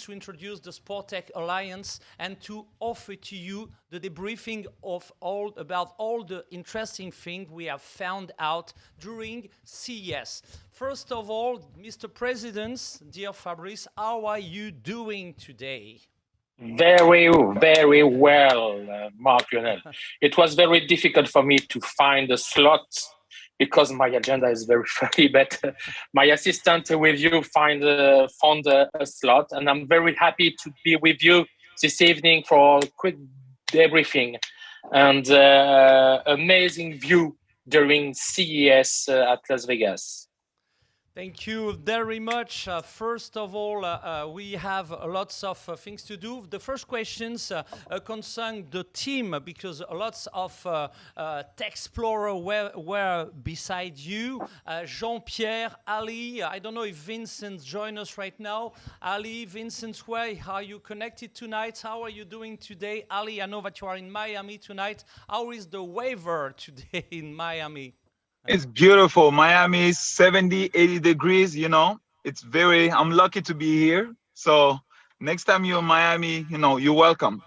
pleased to introduce the Sporttech Alliance and to offer to you the debriefing about all the interesting things we have found out during CES. First of all, Mr. President, dear Fabrice, how are you doing today? Very, very well, Mark Lionel. It was very difficult for me to find a slot because my agenda is very free, but my assistant with you found a slot, and I'm very happy to be with you this evening for a quick debriefing and amazing view during CES at Las Vegas. Thank you very much. First of all, we have lots of things to do. The first questions concern the team, because lots of Tech Explorer were beside you. Jean-Pierre, Ali, I don't know if Vincent joins us right now. Ali, Vincent, where are you connected tonight? How are you doing today? Ali, I know that you are in Miami tonight. How is the weather today in Miami? It's beautiful. Miami is 70, 80 degrees, you know. I'm lucky to be here. So next time you're in Miami, you know, you're welcome.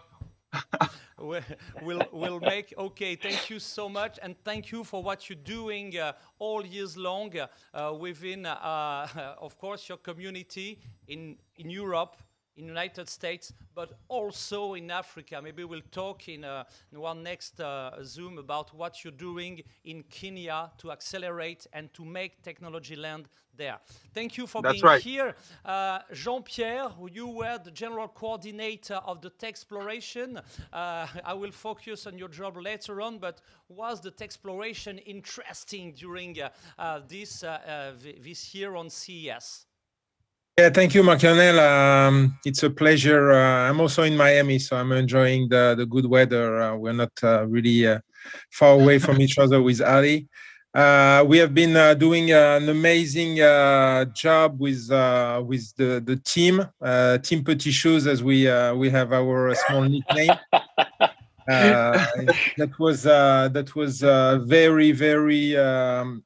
We'll make, okay, thank you so much. And thank you for what you're doing all years long within, of course, your community in Europe, in United States, but also in Africa. Maybe we'll talk in one next Zoom about what you're doing in Kenya to accelerate and to make technology land there. Thank you for being here. Jean-Pierre, you were the general coordinator of the Tech Exploration. I will focus on your job later on, but was the Tech Exploration interesting during this year on CES? Yeah, thank you, Marc-Lionel. It's a pleasure. I'm also in Miami, so I'm enjoying the good weather. We're not really far away from each other with Ali. We have been doing an amazing job with the team, Team Petit Shoes, as we have our small nickname. That was very, very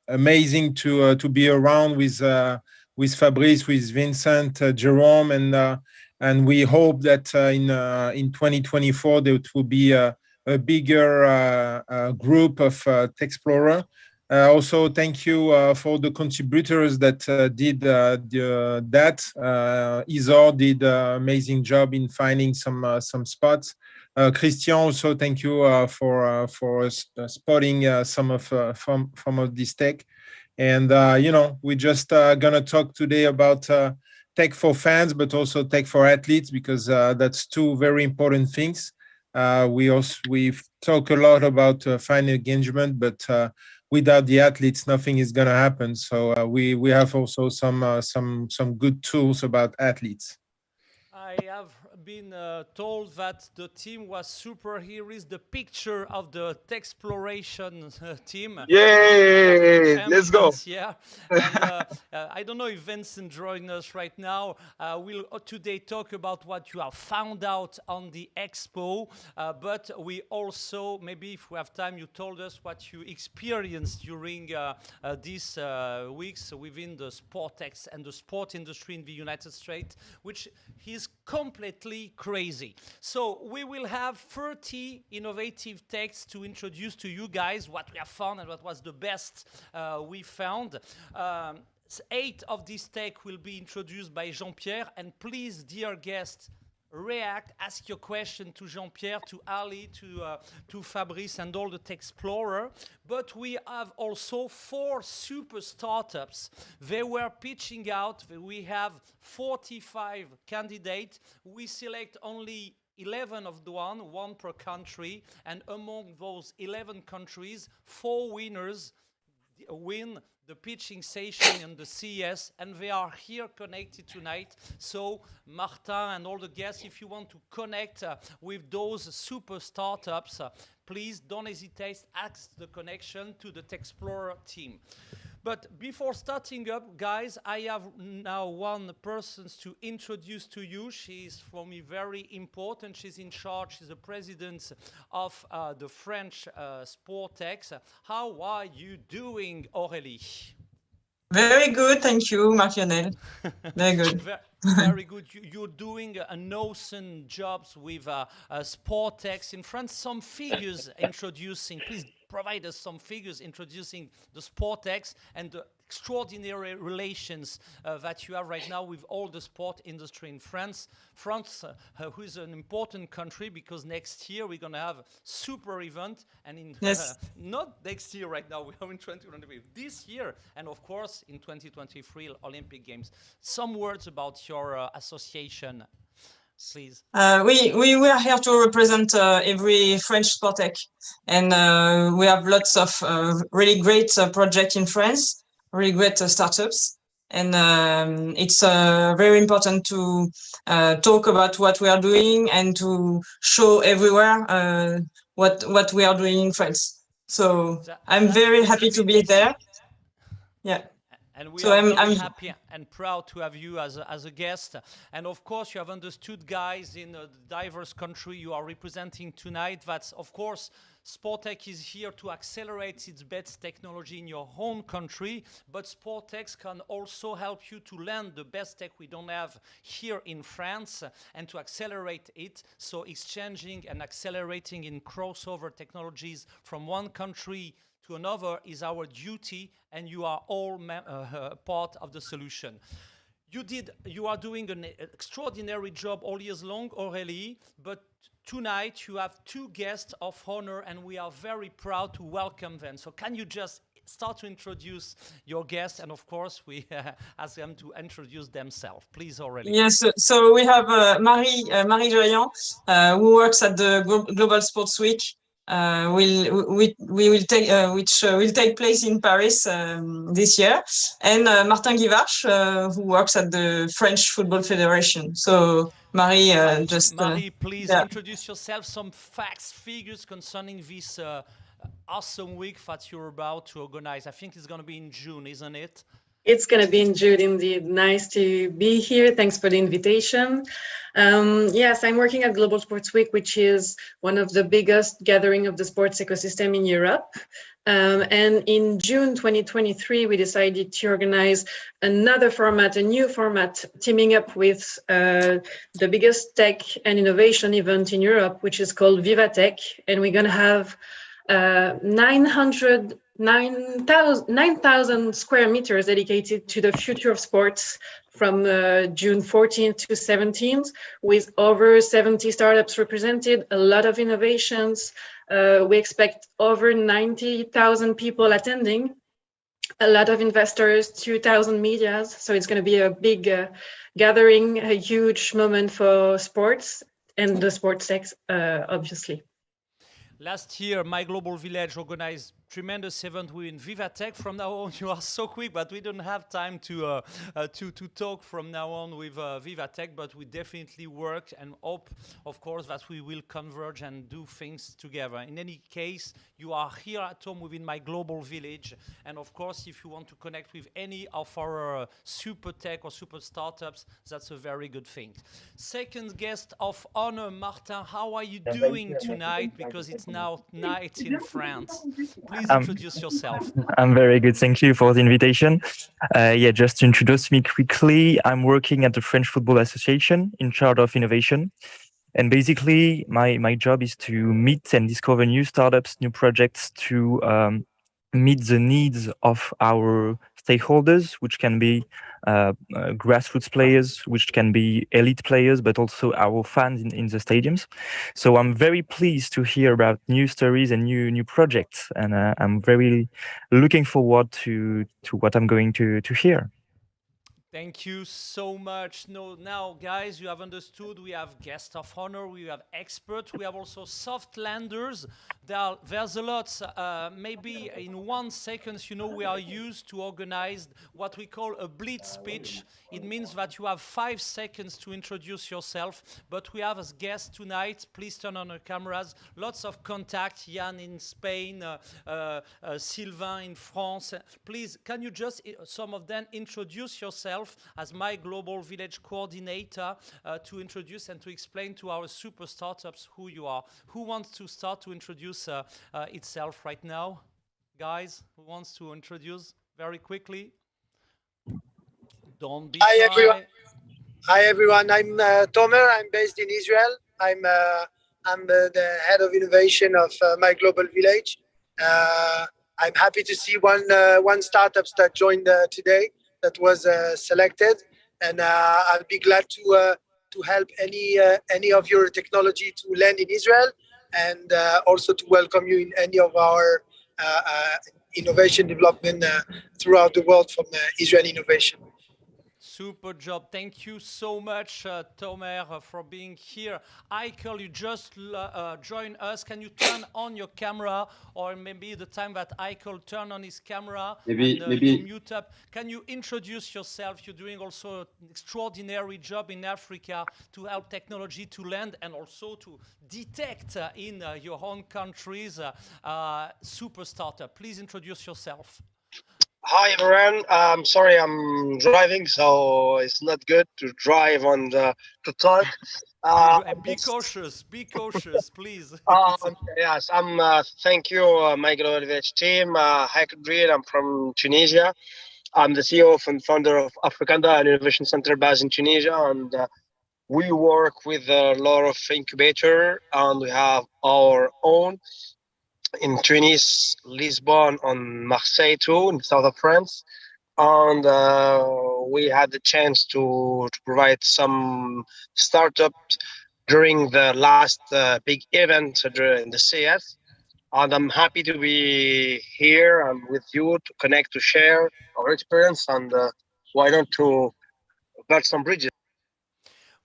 amazing to be around with Fabrice, with Vincent, Jerome, and we hope that in 2024 there will be a bigger group of Tech Explorer. Also, thank you for the contributors that did that. Isor did an amazing job in finding some spots. Christian, also thank you for spotting some of this tech. And, you know, we're just going to talk today about tech for fans, but also tech for athletes, because that's two very important things. We've talked a lot about fan engagement, but without the athletes, nothing is going to happen. So we have also some good tools about athletes. I have been told that the team was super. Here is the picture of the Tech Exploration team. Yay! Let's go. Yeah. And, I don't know if Vincent joins us right now. We'll today talk about what you have found out on the expo, but we also, maybe if we have time, you told us what you experienced during these weeks within the sporttech and the sport industry in the United States, which is completely crazy. So we will have 30 innovative techs to introduce to you guys what we have found and what was the best we found. 8 of these tech will be introduced by Jean-Pierre, and please, dear guests, react, ask your question to Jean-Pierre, to Ali, to Fabrice and all the Tech Explorer. But we have also 4 super startups. They were pitching out. We have 45 candidates. We select only 11 of the one per country, and among those 11 countries, 4 winners win the pitching session in the CES, and they are here connected tonight. So Martin and all the guests, if you want to connect with those super startups, please don't hesitate, ask the connection to the Tech Explorer team. But before starting up, guys, I have now one person to introduce to you. She's, for me, very important. She's in charge. She's the president of the French sporttech. How are you doing, Aurélie? Very good, thank you, Marc-Lionel. Very good. Very good. You're doing an awesome jobs with sporttech in France. Some figures introducing. Please provide us some figures introducing the sporttech and the extraordinary relations that you have right now with all the sport industry in France. France, who is an important country because next year we're going to have a super event, and in not next year right now, we are in 2023, this year, and of course in 2023 Olympic Games. Some words about your association, please. We are here to represent every French sporttech, and we have lots of really great projects in France, really great startups, and it's very important to talk about what we are doing and to show everywhere what we are doing in France. So I'm very happy to be there. Yeah. And we are very happy and proud to have you as a guest. And of course, you have understood, guys, in the diverse country you are representing tonight, that, of course, sporttech is here to accelerate its best technology in your home country, but sporttech can also help you to learn the best tech we don't have here in France and to accelerate it. So exchanging and accelerating in crossover technologies from one country to another is our duty, and you are all part of the solution. You are doing an extraordinary job all years long, Aurélie, but tonight you have two guests of honor, and we are very proud to welcome them. So can you just start to introduce your guests, and of course we ask them to introduce themselves. Please, Aurélie. Yes, so we have Marie Joyan, who works at the Global Sports Week. Which will take place in Paris this year, and Martin Guivarch, who works at the French Football Federation. So Marie, Marie, please introduce yourself. Some facts, figures concerning this awesome week that you're about to organize. I think it's going to be in June, isn't it? It's going to be in June, indeed. Nice to be here. Thanks for the invitation. Yes, I'm working at Global Sports Week, which is one of the biggest gathering of the sports ecosystem in Europe. And in June 2023, we decided to organize another format, a new format, teaming up with the biggest tech and innovation event in Europe, which is called VivaTech. And we're going to have 9,000 square meters dedicated to the future of sports from June 14th to 17th, with over 70 startups represented, a lot of innovations. We expect over 90,000 people attending, a lot of investors, 2,000 medias. So it's going to be a big gathering, a huge moment for sports and the sports tech, obviously. Last year, myGlobalVillage organized tremendous event within VivaTech. From now on, you are so quick, but we don't have time to talk from now on with VivaTech, but we definitely work and hope, of course, that we will converge and do things together. In any case, you are here at home within myGlobalVillage, and of course, if you want to connect with any of our super tech or super startups, that's a very good thing. Second guest of honor, Martin, how are you doing tonight? Because it's now night in France. Please introduce yourself. I'm very good. Thank you for the invitation. Just to introduce me quickly, I'm working at the French Football Association in charge of innovation. And basically, my job is to meet and discover new startups, new projects to meet the needs of our stakeholders, which can be grassroots players, which can be elite players, but also our fans in the stadiums. So I'm very pleased to hear about new stories and new projects, and I'm very looking forward to what I'm going to hear. Thank you so much. Now, guys, you have understood we have guests of honor, we have experts, we have also soft landers. There's a lot. Maybe in 1 second, we are used to organize what we call a blitz speech. It means that you have 5 seconds to introduce yourself. But we have as guests tonight, please turn on your cameras, lots of contact. Jan in Spain, Sylvain in France. Please, can you just, some of them, introduce yourself as myGlobalVillage coordinator to introduce and to explain to our super startups who you are. Who wants to start to introduce itself right now? Guys, who wants to introduce very quickly? Don't be shy. Hi, everyone. Hi everyone, I'm Tomer. I'm based in Israel. I'm the head of innovation of myGlobalVillage. I'm happy to see one startups that joined today that was selected, and I'll be glad to help any of your technology to land in Israel, and also to welcome you in any of our innovation development throughout the world from Israel Innovation. Super job. Thank you so much, Tomer, for being here. Eichel, you just join us. Can you turn on your camera, or maybe the time that Eichel turn on his camera and you mute up? Can you introduce yourself? You're doing also an extraordinary job in Africa to help technology to land and also to detect in your own countries super startup. Please introduce yourself. Hi everyone. Sorry, I'm driving, so it's not good to drive on to talk. Be cautious, please. Yes, thank you, myGlobalVillage team. Hi, Kadri, I'm from Tunisia. I'm the CEO and founder of Africanda, an innovation center based in Tunisia, and we work with a lot of incubator, and we have our own in Tunis, Lisbon, and Marseille too, in the south of France. And we had the chance to provide some startups during the last big event during the CES. And I'm happy to be here and with you to connect, to share our experience, and why not to build some bridges.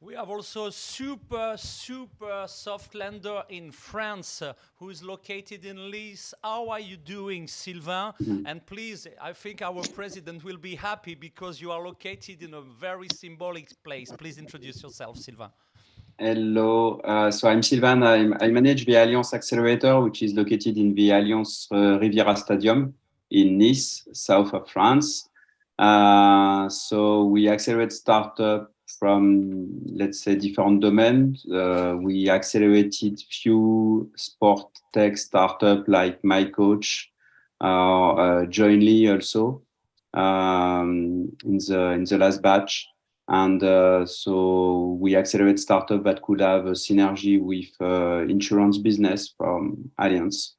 We have also a super soft lander in France who is located in Nice. How are you doing, Sylvain? And please, I think our president will be happy because you are located in a very symbolic place. Please introduce yourself, Sylvain. Hello, so I'm Sylvain. I manage the Alliance Accelerator, which is located in the Alliance Riviera Stadium in Nice, south of France. So we accelerate startup from, let's say, different domains. We accelerated few sport tech startup like myCoach, jointly also in the last batch. And so we accelerate startup that could have a synergy with insurance business from Alliance.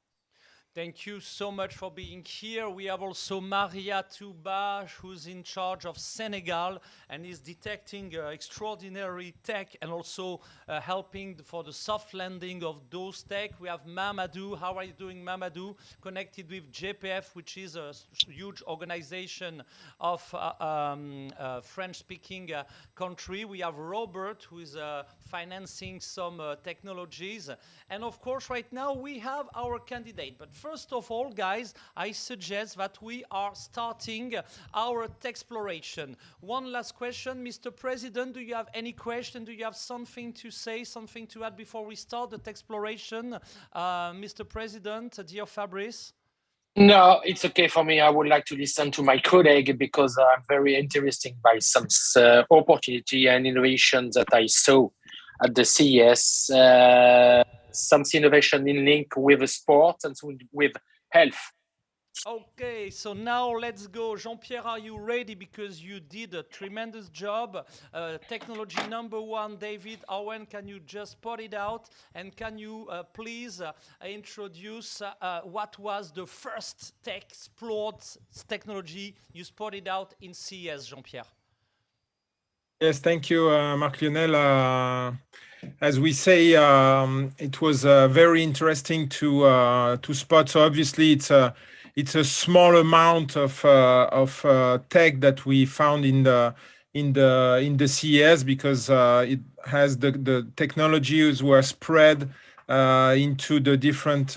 Thank you so much for being here. We have also Maria Touba, who's in charge of Senegal and is detecting extraordinary tech and also helping for the soft landing of those tech. We have Mamadou. How are you doing, Mamadou? Connected with JPF, which is a huge organization of French-speaking country. We have Robert, who is financing some technologies. And of course, right now we have our candidate. But first of all, guys, I suggest that we are starting our exploration. One last question, Mr. President, do you have any question? Do you have something to say, something to add before we start the exploration? Mr. President, dear Fabrice? No, it's okay for me. I would like to listen to my colleague because I'm very interested by some opportunity and innovations that I saw at the CES. Some innovation in link with sport and with health. Okay, so now let's go. Jean-Pierre, are you ready? Because you did a tremendous job. Technology number one, David Owen, can you just put it out? And can you please introduce what was the first explored technology you spotted out in CES, Jean-Pierre? Yes, thank you, Marc-Lionel. As we say, it was very interesting to spot. So obviously, it's a small amount of tech that we found in the CES because it has the technologies were spread into the different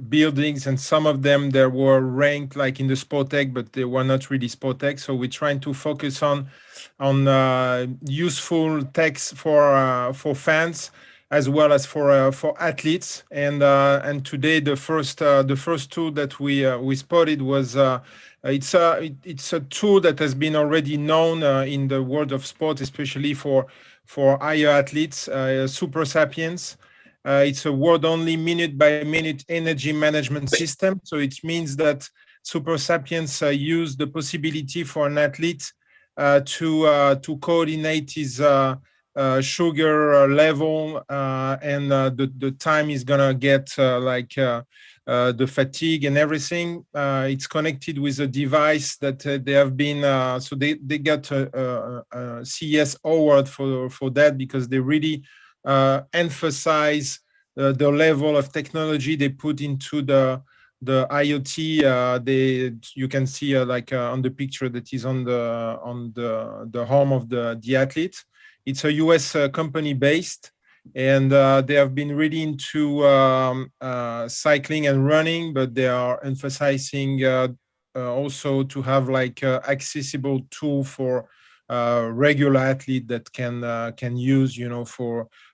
buildings, and some of them there were ranked like in the sporttech, but they were not really sporttech. So we're trying to focus on useful techs for fans as well as for athletes. And today the first tool that we spotted was it's a tool that has been already known in the world of sport, especially for higher athletes, Super Sapiens. It's a word-only minute-by-minute energy management system. So it means that Super Sapiens use the possibility for an athlete to coordinate his sugar level, and the time he's gonna get the fatigue and everything. It's connected with a device that they have been, so they got a CES award for that, because they really emphasize the level of technology they put into the IoT. You can see on the picture that is on the home of the athlete. It's a US company based, and they have been really into cycling and running, but they are emphasizing also to have accessible tool for regular athlete that can use,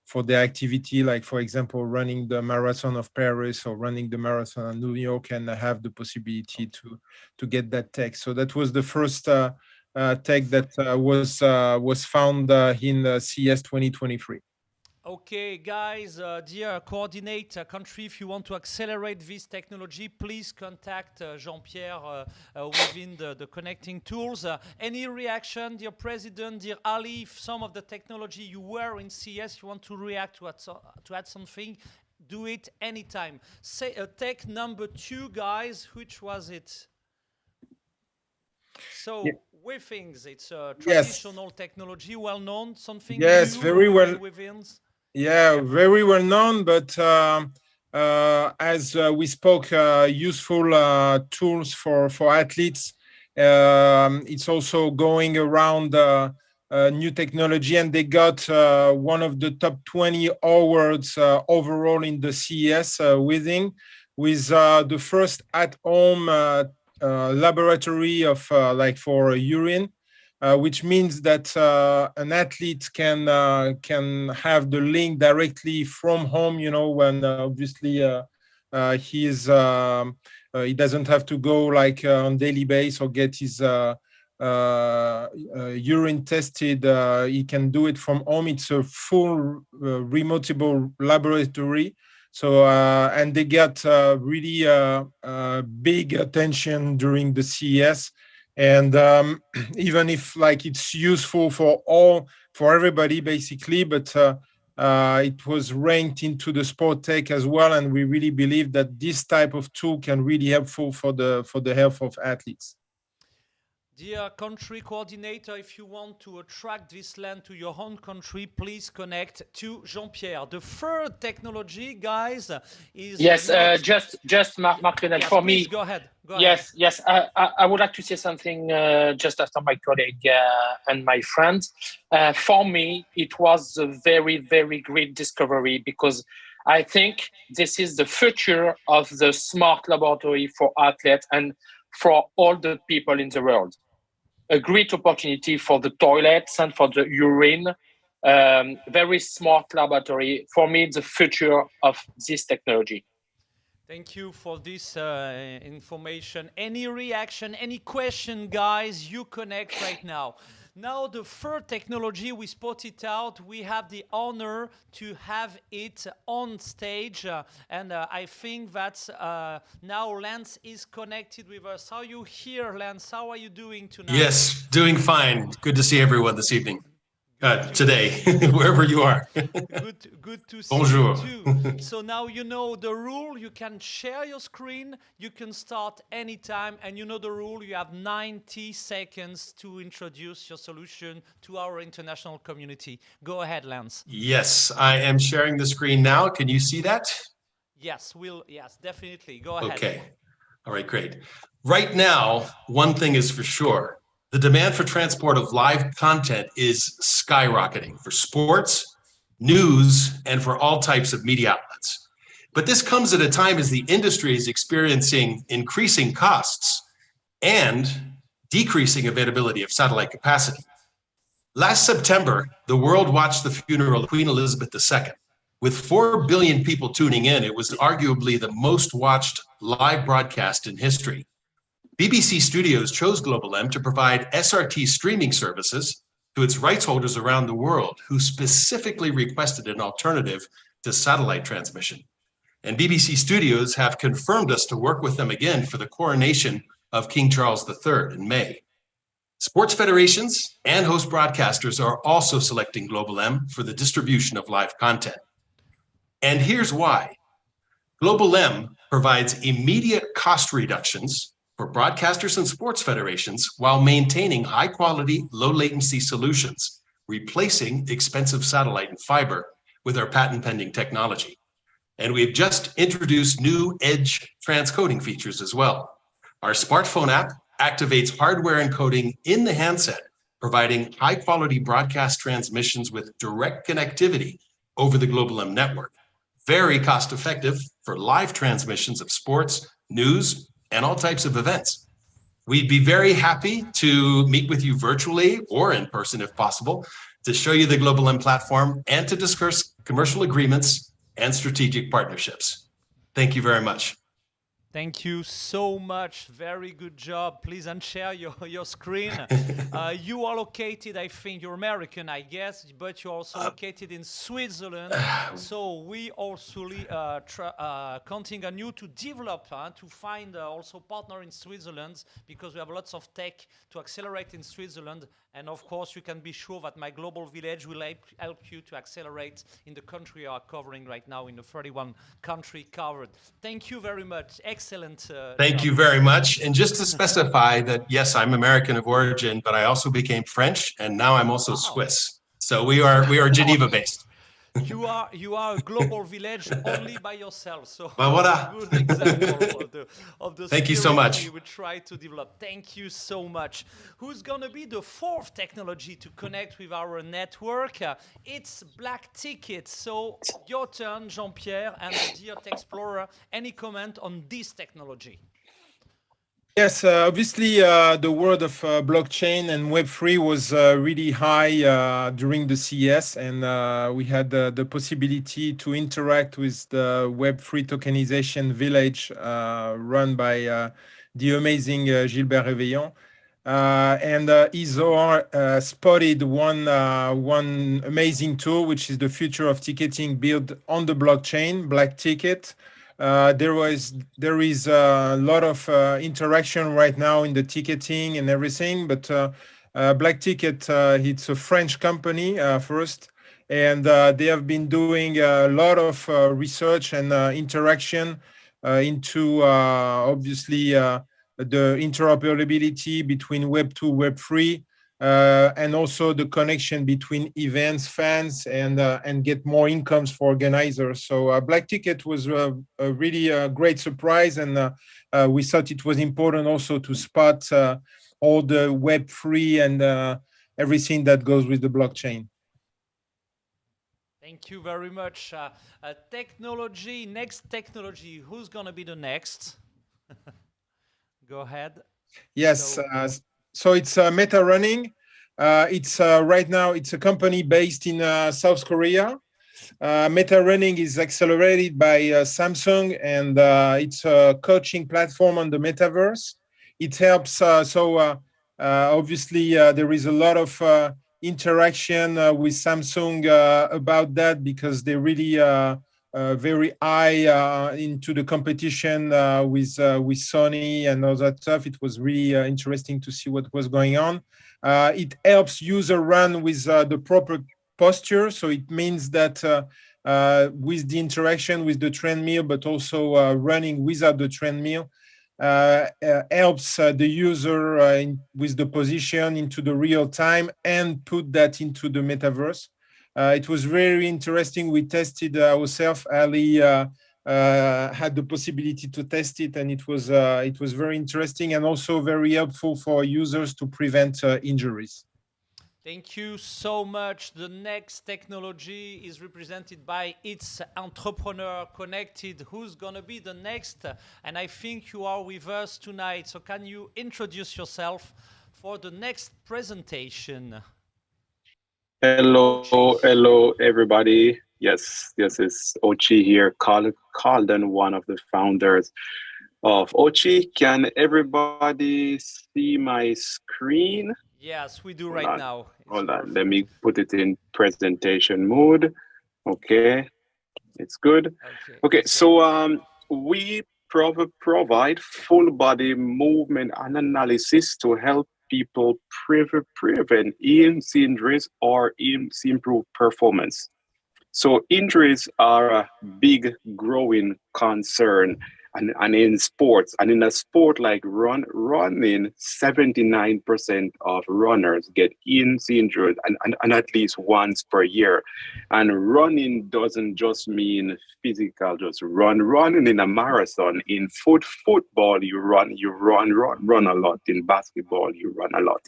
for their activity, like for example running the marathon of Paris or running the marathon of New York, and have the possibility to get that tech. So that was the first tech that was found in CES 2023. Okay, guys, dear coordinate country, if you want to accelerate this technology, please contact Jean-Pierre within the connecting tools. Any reaction, dear President, dear Ali, if some of the technology you were in CES, you want to react to add something, do it anytime. Say tech number 2, guys, which was it? So, yeah. Withings, it's a traditional technology, well known, something new very well within. Yeah, very well known, but as we spoke, useful tools for athletes. It's also going around new technology, and they got one of the top 20 awards overall in the CES Withing, with the first at-home laboratory of for urine. Which means that an athlete can have the link directly from home, when obviously he doesn't have to go on daily basis or get his urine tested. He can do it from home. It's a full remotable laboratory. So and they got really big attention during the CES. And even if it's useful for everybody basically, but it was ranked into the sporttech as well, and we really believe that this type of tool can really helpful for the health of athletes. Dear country coordinator, if you want to attract this land to your own country, please connect to Jean-Pierre. The third technology, guys, is... Yes, just Marc-Lionel, for me... Go ahead. Yes. I would like to say something just after my colleague and my friend. For me, it was a very, very great discovery, because I think this is the future of the smart laboratory for athletes and for all the people in the world. A great opportunity for the toilets and for the urine. Very smart laboratory. For me, the future of this technology. Thank you for this information. Any reaction, any question, guys, you connect right now. Now, the third technology, we spotted out. We have the honor to have it on stage. And I think that now Lance is connected with us. How are you here, Lance? How are you doing tonight? Yes, doing fine. Good to see everyone this evening. Today, wherever you are. Good to see Bonjour. you too. So now you know the rule. You can share your screen. You can start anytime. And you know the rule. You have 90 seconds to introduce your solution to our international community. Go ahead, Lance. Yes, I am sharing the screen now. Can you see that? Yes, definitely. Go ahead. Okay. All right, great. Right now, one thing is for sure. The demand for transport of live content is skyrocketing for sports, news, and for all types of media outlets. But this comes at a time as the industry is experiencing increasing costs and decreasing availability of satellite capacity. Last September, the world watched the funeral of Queen Elizabeth II. With 4 billion people tuning in, it was arguably the most watched live broadcast in history. BBC Studios chose Global M to provide SRT streaming services to its rights holders around the world who specifically requested an alternative to satellite transmission. And BBC Studios have confirmed us to work with them again for the coronation of King Charles III in May. Sports federations and host broadcasters are also selecting Global M for the distribution of live content. And here's why. Global M provides immediate cost reductions for broadcasters and sports federations while maintaining high-quality, low-latency solutions, replacing expensive satellite and fiber with our patent-pending technology. And we've just introduced new edge transcoding features as well. Our smartphone app activates hardware encoding in the handset, providing high-quality broadcast transmissions with direct connectivity over the Global M network. Very cost-effective for live transmissions of sports, news, and all types of events. We'd be very happy to meet with you virtually or in person if possible to show you the Global M platform and to discuss commercial agreements and strategic partnerships. Thank you very much. Thank you so much. Very good job. Please unshare your screen. You are located, I think, you're American, I guess, but you're also located in Switzerland. So we also counting on you to develop, to find also partner in Switzerland, because we have lots of tech to accelerate in Switzerland. And of course, you can be sure that myGlobalVillage will help you to accelerate in the country you are covering right now, in the 31 country covered. Thank you very much. Excellent. Thank you very much. And just to specify that, yes, I'm American of origin, but I also became French, and now I'm also Swiss. So we are Geneva-based. You are a global village only by yourself. So voilà. Good example of the Thank you so much. we would try to develop. Thank you so much. Who's going to be the fourth technology to connect with our network? It's Black Ticket. So your turn, Jean-Pierre, and dear Tech Explorer. Any comment on this technology? Yes, obviously the word of blockchain and Web3 was really high during the CES, and we had the possibility to interact with the Web3 tokenization village run by the amazing Gilbert Réveillon. And Isor spotted one amazing tool, which is the future of ticketing built on the blockchain, Black Ticket. There is a lot of interaction right now in the ticketing and everything, but Black Ticket, it's a French company first, and they have been doing a lot of research and interaction into obviously the interoperability between Web 2, Web 3, and also the connection between events, fans, and get more incomes for organizers. So Black Ticket was a really great surprise, and we thought it was important also to spot all the Web3 and everything that goes with the blockchain. Thank you very much. Technology, next technology. Who's going to be the next? Go ahead. Yes. So it's Meta Running. It's right now, it's a company based in South Korea. Meta Running is accelerated by Samsung, and it's a coaching platform on the metaverse. It helps. Obviously, there is a lot of interaction with Samsung about that, because they really very high into the competition with Sony and all that stuff. It was really interesting to see what was going on. It helps user run with the proper posture. So it means that with the interaction with the treadmill, but also running without the treadmill, helps the user with the position into the real time and put that into the metaverse. It was very interesting. We tested ourselves. Ali had the possibility to test it, and it was very interesting and also very helpful for users to prevent injuries. Thank you so much. The next technology is represented by its entrepreneur connected. Who's going to be the next? And I think you are with us tonight. So can you introduce yourself for the next presentation? Hello, everybody. Yes, it's Ochi here, Calden, one of the founders of Ochi. Can everybody see my screen? Yes, we do right now. Hold on, let me put it in presentation mode. Okay, it's good. Okay, so we provide full body movement and analysis to help people prevent injuries or improve performance. So injuries are a big growing concern and in sports. And in a sport like running, 79% of runners get injured and at least once per year. And running doesn't just mean physical, just running in a marathon. In football, you run a lot. In basketball, you run a lot.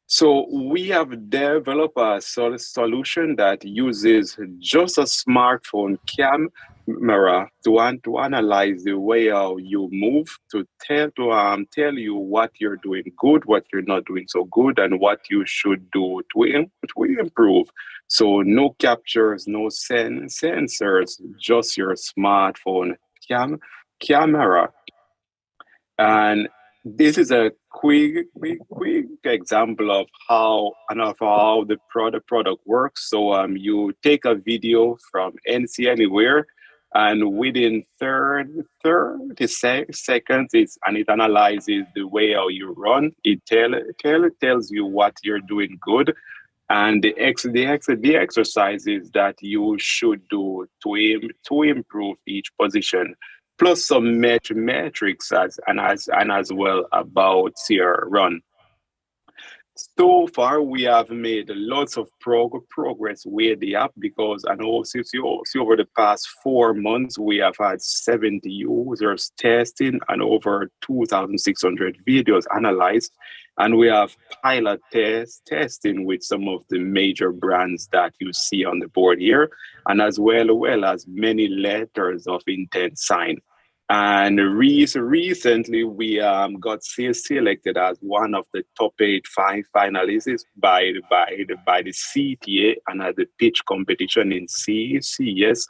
So we have developed a solution that uses just a smartphone camera to analyze the way how you move, to tell you what you're doing good, what you're not doing so good, and what you should do to improve. So no captures, no sensors, just your smartphone camera. And this is a quick example of how the product works. So you take a video from NC Anywhere, and within 30 seconds, it analyzes the way how you run. It tells you what you're doing good, and the exercises that you should do to improve each position, plus some metrics as well about your run. So far, we have made lots of progress with the app, because I know since over the past 4 months, we have had 70 users testing and over 2,600 videos analyzed. And we have pilot testing with some of the major brands that you see on the board here, and as well as many letters of intent signed. And recently, we got selected as one of the top 8 finalists by the CTA and at the pitch competition in CES.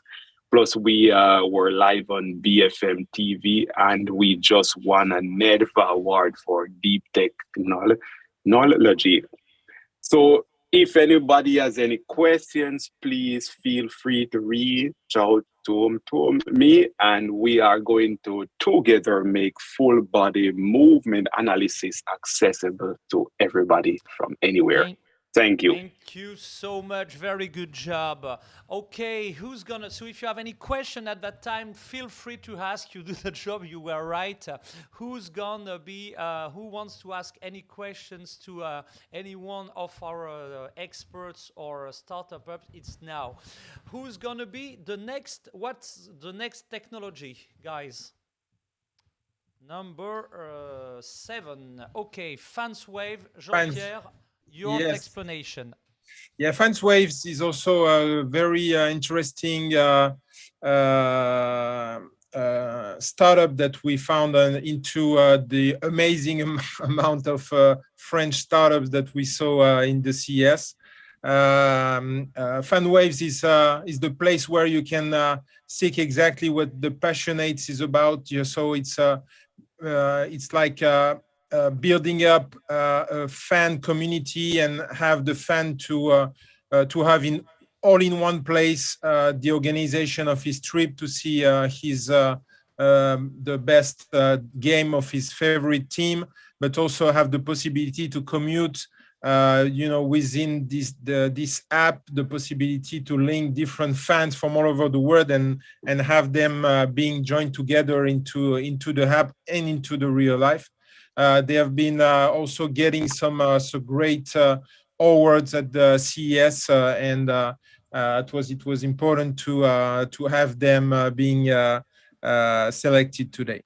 Plus, we were live on BFM TV, and we just won a NEDVA award for deep technology. So if anybody has any questions, please feel free to reach out to me, and we are going to together make full body movement analysis accessible to everybody from anywhere. Thank you. Thank you so much. Very good job. Okay, so if you have any question at that time, feel free to ask. You do the job, you were right. Who wants to ask any questions to any one of our experts or startup ups? It's now. Who's gonna be the next, what's the next technology, guys? Number 7. Okay, FansWave, Jean-Pierre. Your explanation. Yeah, FansWaves is also a very interesting startup that we found into the amazing amount of French startups that we saw in the CES. FanWaves is the place where you can seek exactly what the passionates is about. So it's like building up a fan community and have the fan to have all in one place the organization of his trip to see the best game of his favorite team, but also have the possibility to commute within this app, the possibility to link different fans from all over the world and have them being joined together into the app and into the real life. They have been also getting some great awards at the CES, and it was important to have them being selected today.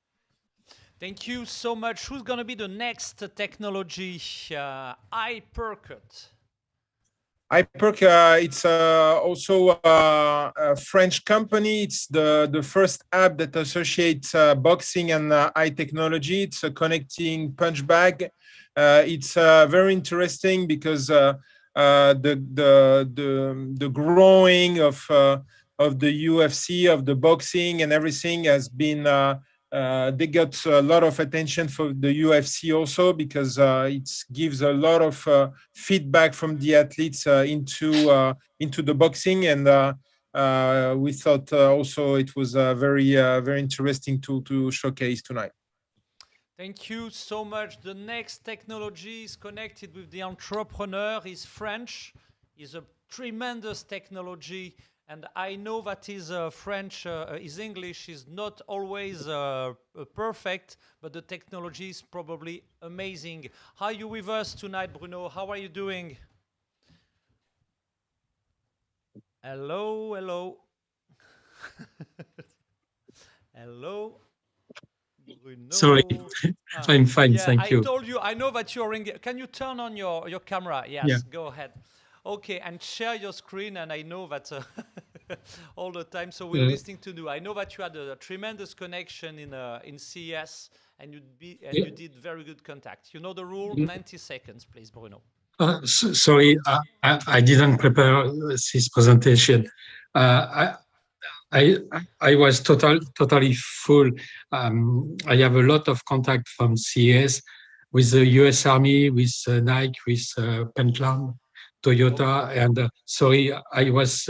Thank you so much. Who's going to be the next technology? iPercut. iPerc, it's also a French company. It's the first app that associates boxing and eye technology. It's a connecting punch bag. It's very interesting because the growing of the UFC, of the boxing and everything has been. They got a lot of attention for the UFC also because it gives a lot of feedback from the athletes into the boxing, and we thought also it was very interesting to showcase tonight. Thank you so much. The next technology is connected with the entrepreneur, is French, is a tremendous technology. And I know that his his English is not always perfect, but the technology is probably amazing. Are you with us tonight, Bruno? How are you doing? Hello, hello. Hello. Bruno. Sorry, I'm fine, Yeah, thank you. I told you, I know that you're in. Can you turn on your camera? Yes, Yeah. go ahead. Okay, and share your screen, and I know that all the time, so we're listening to you. I know that you had a tremendous connection in CES, and you did very good contact. You know the rule, 90 seconds, please, Bruno. Sorry, I didn't prepare this presentation. I was totally full. I have a lot of contact from CES with the US Army, with Nike, with Pentland, Toyota, and sorry, I was.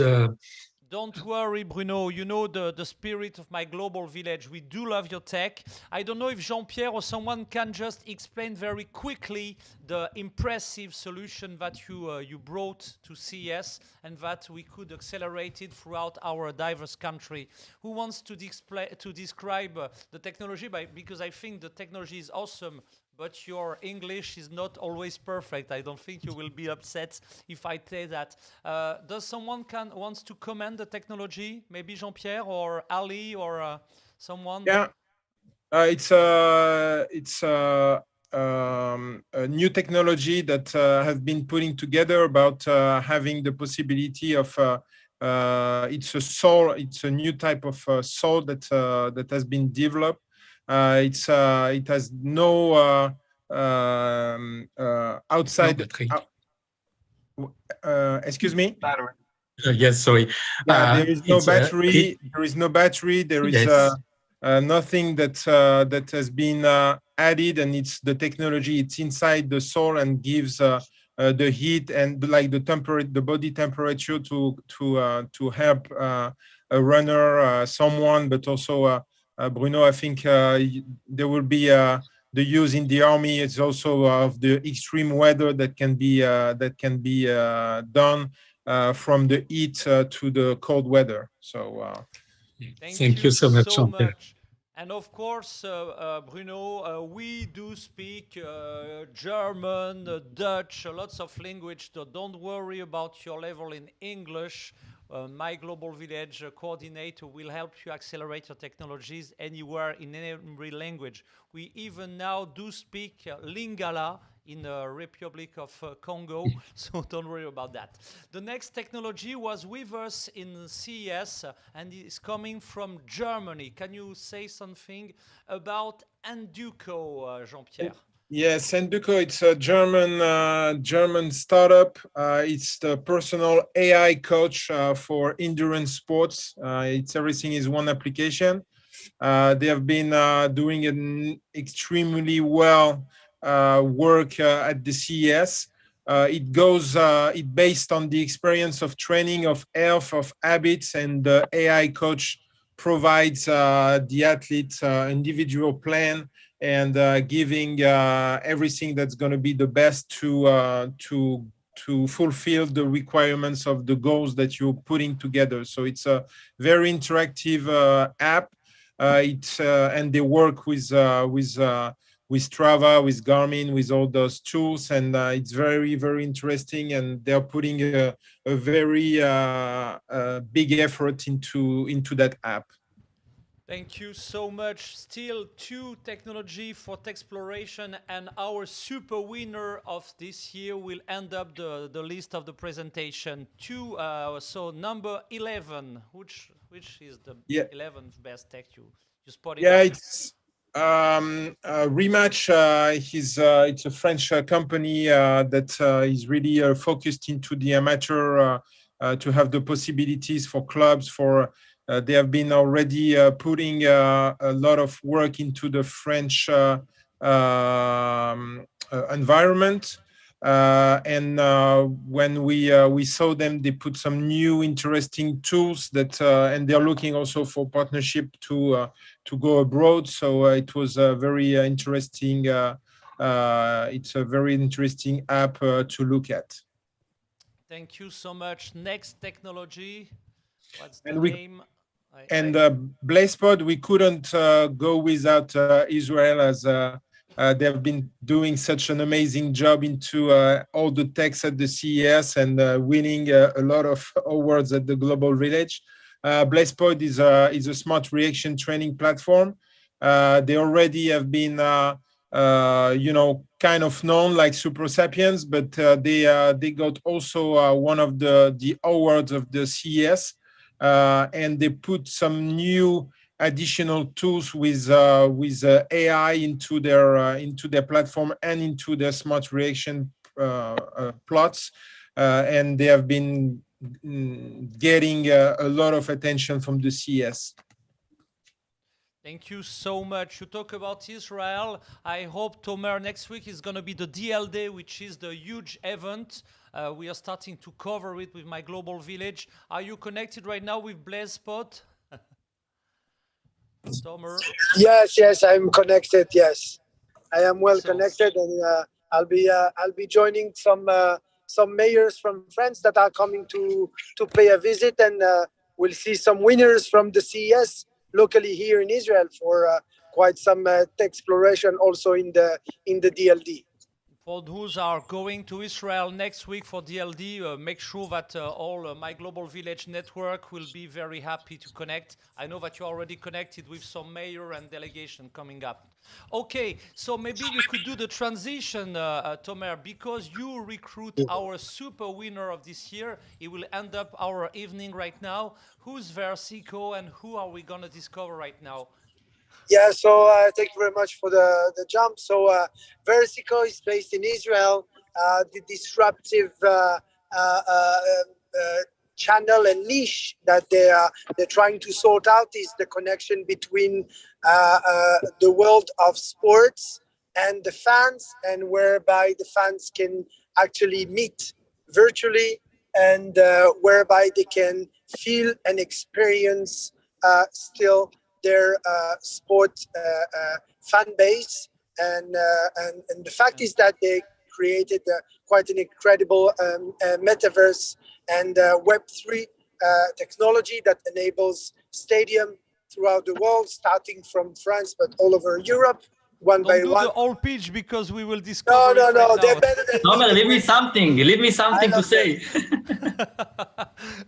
Don't worry, Bruno. You know the spirit of my global village. We do love your tech. I don't know if Jean-Pierre or someone can just explain very quickly the impressive solution that you brought to CES and that we could accelerate it throughout our diverse country. Who wants to describe the technology? Because I think the technology is awesome, but your English is not always perfect. I don't think you will be upset if I say that. Does someone wants to comment the technology? Maybe Jean-Pierre or Ali or someone? Yeah, it's a new technology that have been putting together about having the possibility of it's a soul. It's a new type of soul that has been developed. It has no outside. Excuse me. Yes, sorry. Yeah, there is no battery. There is no battery. There is nothing that has been added, and it's the technology. It's inside the soul and gives the heat and like the body temperature to help a runner, someone, but also Bruno. I think there will be the use in the army. It's also of the extreme weather that can be done. From the heat to the cold weather. So thank you so much. And of course, Bruno, we do speak German, Dutch, lots of language. So don't worry about your level in English. myGlobalVillage coordinator will help you accelerate your technologies anywhere in every language. We even now do speak Lingala in the Republic of Congo, so don't worry about that. The next technology was with us in CES and is coming from Germany. Can you say something about Enduco, Jean-Pierre? Yes, Enduco, it's a German startup. It's the personal AI coach for endurance sports. Everything is one application. They have been doing an extremely well work at the CES. It based on the experience of training of health of habits, and the AI coach provides the athlete individual plan and giving everything that's going to be the best to fulfill the requirements of the goals that you're putting together. So it's a very interactive app. And they work with Strava, with Garmin, with all those tools, and it's very, very interesting. And they're putting a very big effort into that app. Thank you so much. Still two technology for exploration, and our super winner of this year will end up the list of the presentation. So number 11, which is the 11th best tech you spotted? Yeah, it's Rematch. It's a French company that is really focused into the amateur to have the possibilities for clubs. They have been already putting a lot of work into the French environment. And when we saw them, they put some new interesting tools that, and they're looking also for partnership to go abroad. So it was a very interesting. It's a very interesting app to look at. Thank you so much. Next technology. What's the And name? BlazePod, we couldn't go without Israel, as they have been doing such an amazing job into all the techs at the CES and winning a lot of awards at the Global Village. BlazePod is a smart reaction training platform. They already have been, kind of known like Super Sapiens, but they got also one of the awards of the CES. And they put some new additional tools with AI into their platform and into their smart reaction plots, and they have been getting a lot of attention from the CES. Thank you so much. You talk about Israel. I hope, Tomer, next week is going to be the DL Day, which is the huge event. We are starting to cover it with myGlobalVillage. Are you connected right now with BlazePod? Tomer? Yes, I'm connected. Yes, I am well connected, and I'll be joining some mayors from France that are coming to pay a visit, and we'll see some winners from the CES locally here in Israel for quite some exploration also in the DLD. For those who are going to Israel next week for DLD, make sure that all myGlobalVillage network will be very happy to connect. I know that you're already connected with some mayor and delegation coming up. Okay, so maybe you could do the transition, Tomer, because you recruit our super winner of this year. It will end up our evening right now. Who's Versico and who are we going to discover right now? Yeah, so thank you very much for the jump. So Versico is based in Israel. The disruptive channel and niche that they're trying to sort out is the connection between the world of sports and the fans, and whereby the fans can actually meet virtually, and whereby they can feel and experience still their sport fan base, and the fact is that they created quite an incredible metaverse and Web3 technology that enables stadium throughout the world, starting from France but all over Europe, one by one. Don't do the whole pitch because we will discover. No, they're better than me. Leave me something to say.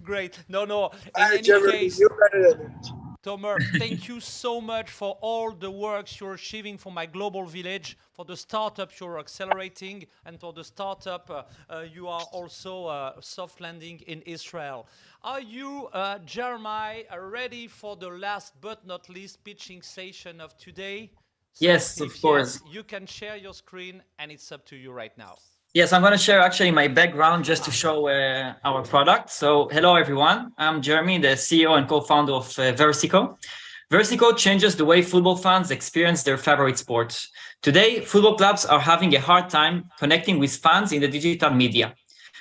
Great. No. In any case, you're better than it. Tomer, thank you so much for all the works you're achieving for myGlobalVillage, for the startups you're accelerating, and for the startup you are also soft landing in Israel. Are you, Jeremiah, ready for the last but not least pitching session of today? So yes, of course. Yes, you can share your screen, and it's up to you right now. Yes, I'm going to share actually my background just to show our product. So hello, everyone. I'm Jeremy, the CEO and co-founder of Versico. Versico changes the way football fans experience their favorite sports. Today, football clubs are having a hard time connecting with fans in the digital media.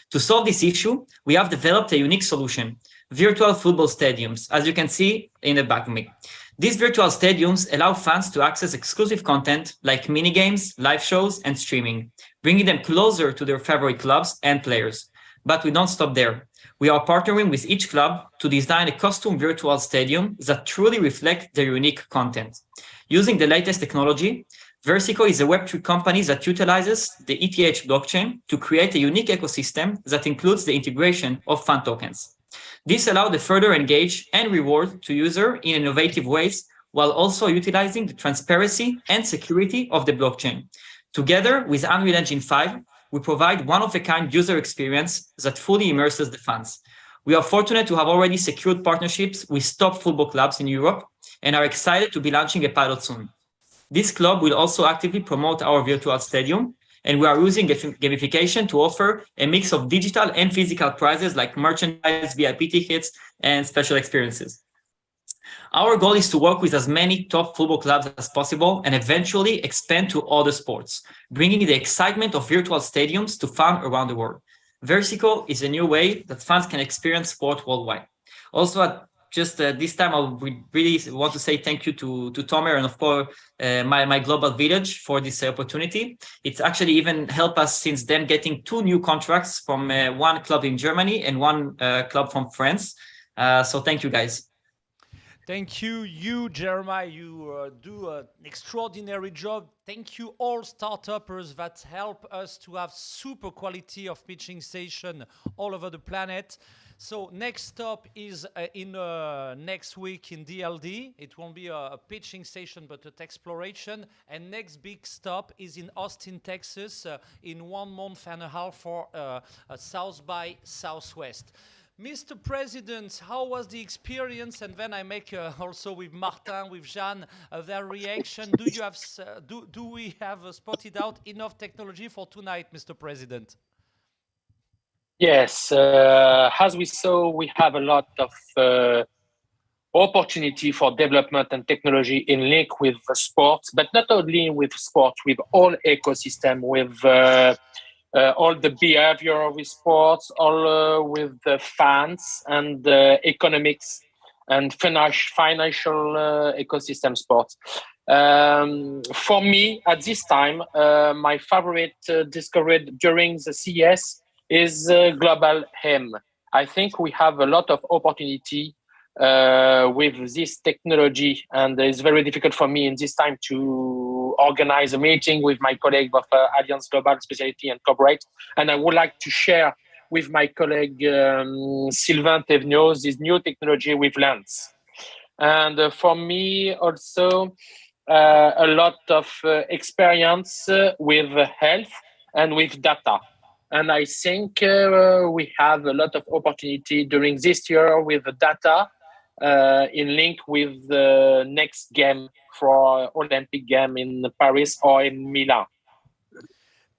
To solve this issue, we have developed a unique solution, virtual football stadiums, as you can see in the back of me. These virtual stadiums allow fans to access exclusive content like mini-games, live shows, and streaming, bringing them closer to their favorite clubs and players. But we don't stop there. We are partnering with each club to design a custom virtual stadium that truly reflects their unique content. Using the latest technology, Versico is a Web3 company that utilizes the ETH blockchain to create a unique ecosystem that includes the integration of fan tokens. This allows the further engage and reward to user in innovative ways, while also utilizing the transparency and security of the blockchain. Together with Unreal Engine 5, we provide one-of-a-kind user experience that fully immerses the fans. We are fortunate to have already secured partnerships with top football clubs in Europe and are excited to be launching a pilot soon. This club will also actively promote our virtual stadium, and we are using gamification to offer a mix of digital and physical prizes like merchandise, VIP tickets, and special experiences. Our goal is to work with as many top football clubs as possible and eventually expand to other sports, bringing the excitement of virtual stadiums to fans around the world. Versico is a new way that fans can experience sport worldwide. Also, at this time, I really want to say thank you to Tomer and of course myGlobalVillage for this opportunity. It's actually even helped us since then getting 2 new contracts from one club in Germany and one club from France. So thank you guys. Thank you, Jeremiah. You do an extraordinary job. Thank you, all startuppers that help us to have super quality of pitching station all over the planet. So next stop is in next week in DLD. It won't be a pitching station, but an exploration. And next big stop is in Austin, Texas, in 1.5 months for South by Southwest. Mr. President, how was the experience? And then I make also with Martin, with Jeanne, their reaction. Do we have spotted out enough technology for tonight, Mr. President? Yes, as we saw, we have a lot of opportunity for development and technology in link with sports, but not only with sports, with all ecosystem, with all the behavior with sports, all with the fans and economics and financial ecosystem sports. For me, at this time, my favorite discovery during the CES is global HEM. I think we have a lot of opportunity with this technology, and it's very difficult for me in this time to organize a meeting with my colleague of Alliance Global Specialty and Corporate. And I would like to share with my colleague Sylvain Thévenot this new technology with Lens. And for me also a lot of experience with health and with data. And I think we have a lot of opportunity during this year with the data in link with the next game for Olympic game in Paris or in Milan.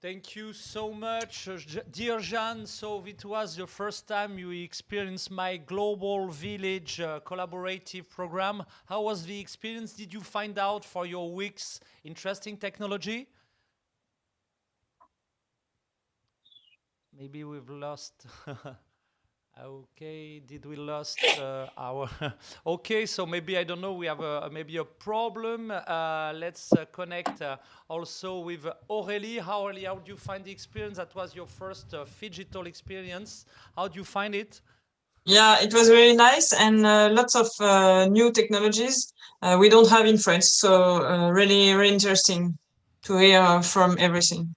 Thank you so much, dear Jeanne. So it was the first time you experienced myGlobalVillage collaborative program. How was the experience? Did you find out for your weeks interesting technology? Maybe we've lost. Okay, did we lost our? Okay, so maybe I don't know. We have maybe a problem. Let's connect also with Aurélie. Aurélie, how do you find the experience? That was your first phygital experience. How do you find it? Yeah, it was very nice and lots of new technologies we don't have in France. So really, really interesting to hear from everything.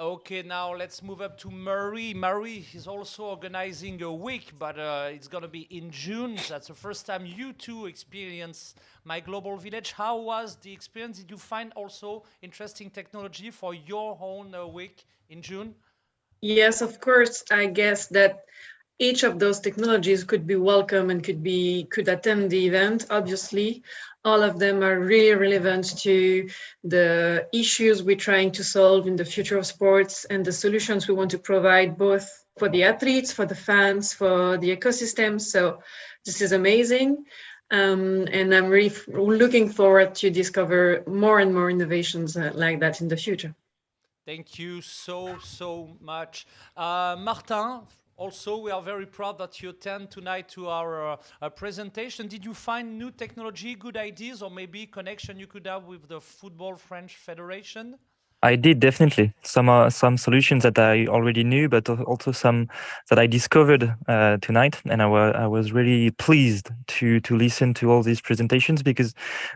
Okay, now let's move up to Marie. Marie is also organizing a week, but it's going to be in June. That's the first time you two experience myGlobalVillage. How was the experience? Did you find also interesting technology for your own week in June? Yes, of course. I guess that each of those technologies could be welcome and could attend the event. Obviously, all of them are really relevant to the issues we're trying to solve in the future of sports and the solutions we want to provide both for the athletes, for the fans, for the ecosystem. So this is amazing. And I'm really looking forward to discover more and more innovations like that in the future. Thank you so much. Martin, also, we are very proud that you attend tonight to our presentation. Did you find new technology, good ideas, or maybe connection you could have with the Football French Federation? I did, definitely. Some solutions that I already knew, but also some that I discovered tonight. And I was really pleased to listen to all these presentations because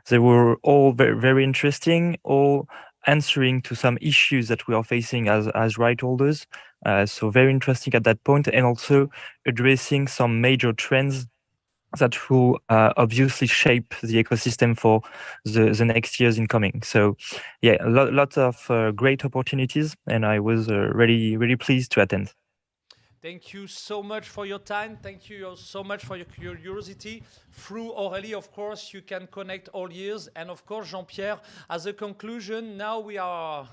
they were all very, very interesting, all answering to some issues that we are facing as right holders. So very interesting at that point, and also addressing some major trends that will obviously shape the ecosystem for the next years incoming. So yeah, lots of great opportunities, and I was really pleased to attend. Thank you so much for your time. Thank you so much for your curiosity. Through Aurélie, of course, you can connect all years. And of course, Jean-Pierre, as a conclusion, now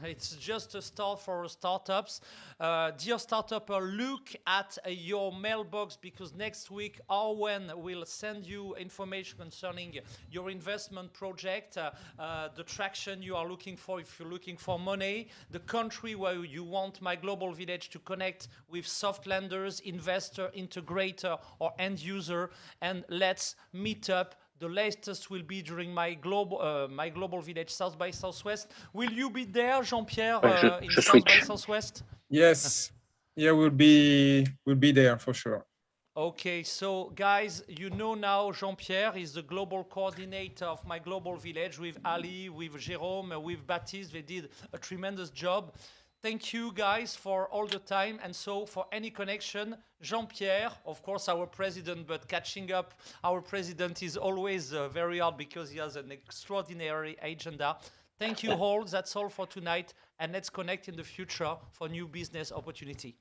it's just a start for startups. Dear startupper, look at your mailbox, because next week, Arwen will send you information concerning your investment project, the traction you are looking for if you're looking for money, the country where you want myGlobalVillage to connect with soft lenders, investor, integrator, or end user, and let's meet up. The latest will be during myGlobalVillage South by Southwest. Will you be there, Jean-Pierre, in South by Southwest? Yes. Yeah, we'll be there for sure. Okay, so guys, you know now Jean-Pierre is the global coordinator of myGlobalVillage with Ali, with Jérôme, with Baptiste. They did a tremendous job. Thank you guys for all the time. And so for any connection, Jean-Pierre, of course, our president, but catching up our president is always very hard because he has an extraordinary agenda. Thank you all. That's all for tonight. And let's connect in the future for new business opportunity.